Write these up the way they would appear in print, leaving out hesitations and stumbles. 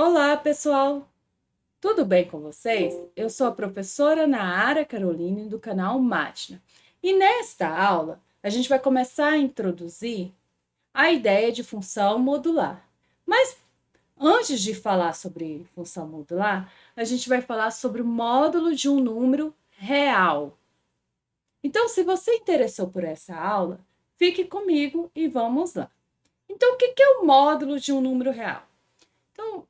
Olá, pessoal! Tudo bem com vocês? Eu sou a professora Naara Caroline do canal Mátina. E nesta aula, a gente vai começar a introduzir a ideia de função modular. Mas antes de falar sobre função modular, a gente vai falar sobre o módulo de um número real. Então, se você interessou por essa aula, fique comigo e vamos lá. Então, o que é o módulo de um número real? Então,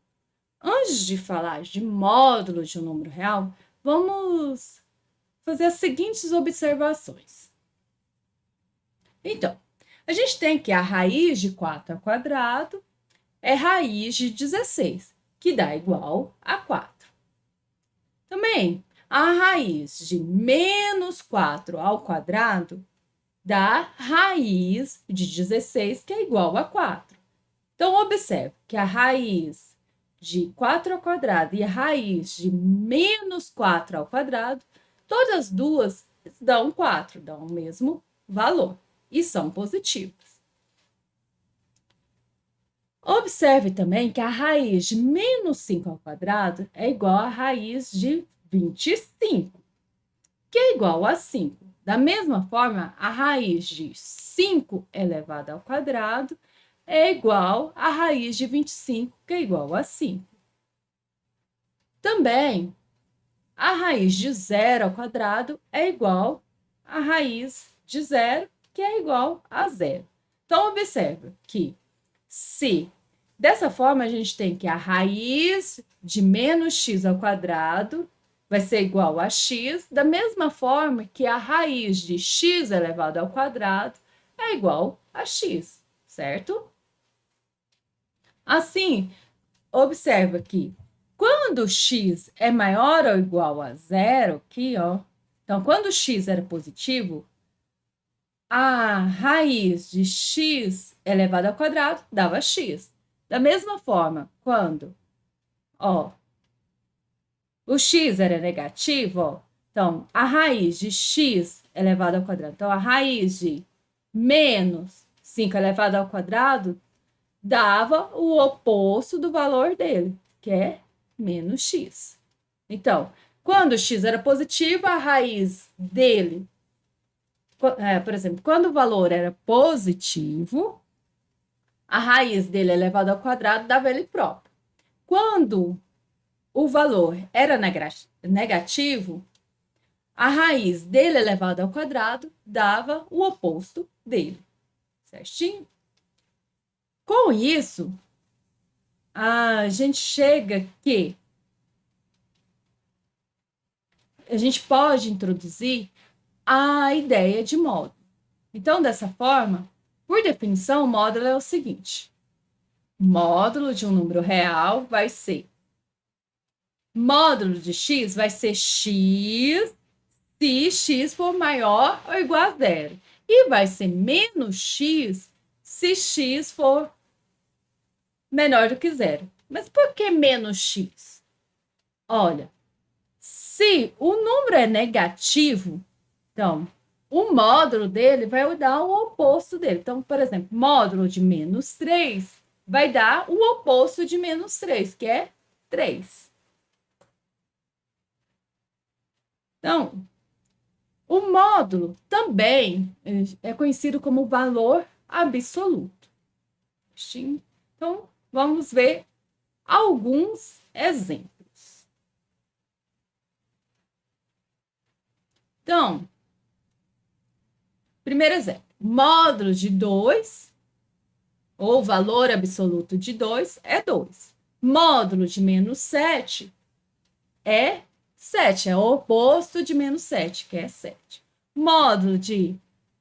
antes de falar de módulo de um número real, vamos fazer as seguintes observações. Então, a gente tem que a raiz de 4 ao quadrado é raiz de 16, que dá igual a 4. Também, a raiz de menos 4 ao quadrado dá raiz de 16, que é igual a 4. Então, observe que a raiz de 4 ao quadrado e a raiz de menos 4 ao quadrado, todas as duas dão 4, dão o mesmo valor e são positivas. Observe também que a raiz de menos 5 ao quadrado é igual à raiz de 25, que é igual a 5. Da mesma forma, a raiz de 5 elevado ao quadrado é igual à raiz de 25, que é igual a 5. Também, a raiz de 0 ao quadrado é igual à raiz de 0, que é igual a 0. Então, observe que se dessa forma a gente tem que a raiz de menos x ao quadrado vai ser igual a x, da mesma forma que a raiz de x elevado ao quadrado é igual a x, certo? Assim, observa que quando x é maior ou igual a zero, aqui, ó. Então, quando x era positivo, a raiz de x elevado ao quadrado dava x. Da mesma forma, quando, ó, o x era negativo, ó, então, a raiz de x elevado ao quadrado, então, a raiz de menos 5 elevado ao quadrado dava o oposto do valor dele, que é menos x. Então, quando o x era positivo, a raiz dele, por exemplo, quando o valor era positivo, a raiz dele elevado ao quadrado dava ele próprio. Quando o valor era negativo, a raiz dele elevado ao quadrado dava o oposto dele, certinho? Com isso, a gente chega que a gente pode introduzir a ideia de módulo. Então, dessa forma, por definição, o módulo é o seguinte: módulo de um número real vai ser módulo de x vai ser x se x for maior ou igual a zero. E vai ser menos x se x for menor do que zero. Mas por que menos x? Olha, se o número é negativo, então, o módulo dele vai dar o oposto dele. Então, por exemplo, módulo de menos 3 vai dar o oposto de menos 3, que é 3. Então, o módulo também é conhecido como valor absoluto. Então, vamos ver alguns exemplos. Então, primeiro exemplo, módulo de 2, ou valor absoluto de 2, é 2. Módulo de menos 7 é 7, é o oposto de menos 7, que é 7. Módulo de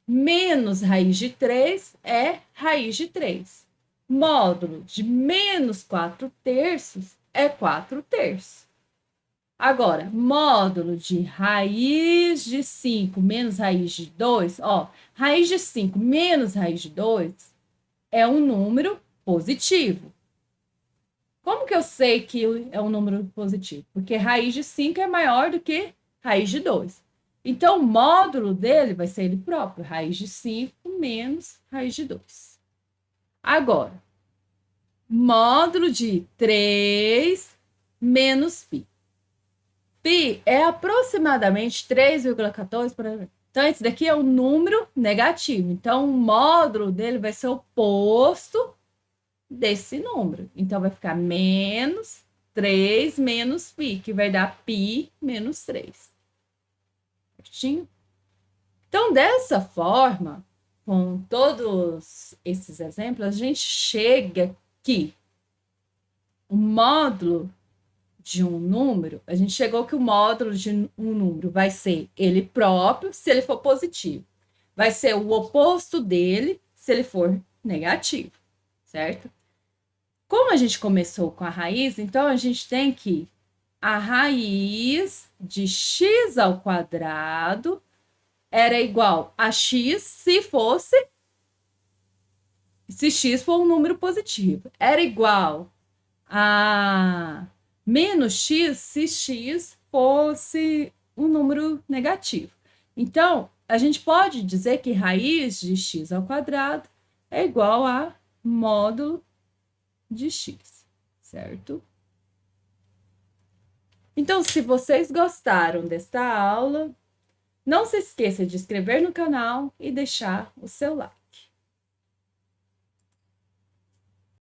menos raiz de 3 é raiz de 3. Módulo de menos 4 terços é 4 terços. Agora, módulo de raiz de 5 menos raiz de 2, ó, raiz de 5 menos raiz de 2 é um número positivo. Como que eu sei que é um número positivo? Porque raiz de 5 é maior do que raiz de 2. Então, o módulo dele vai ser ele próprio, raiz de 5 menos raiz de 2. Agora, módulo de 3 menos π. Π é aproximadamente 3,14 por exemplo. Então, esse daqui é um número negativo. Então, o módulo dele vai ser o oposto desse número. Então, vai ficar menos 3 menos π, que vai dar π menos 3. Certinho? Então, dessa forma, com todos esses exemplos, a gente chega que o módulo de um número, a gente chegou que o módulo de um número vai ser ele próprio, se ele for positivo. Vai ser o oposto dele, se ele for negativo, certo? Como a gente começou com a raiz, então a gente tem que a raiz de x ao quadrado era igual a x se x for um número positivo. Era igual a menos x se x fosse um número negativo. Então, a gente pode dizer que raiz de x ao quadrado é igual a módulo de x, certo? Então, se vocês gostaram desta aula, não se esqueça de inscrever no canal e deixar o seu like.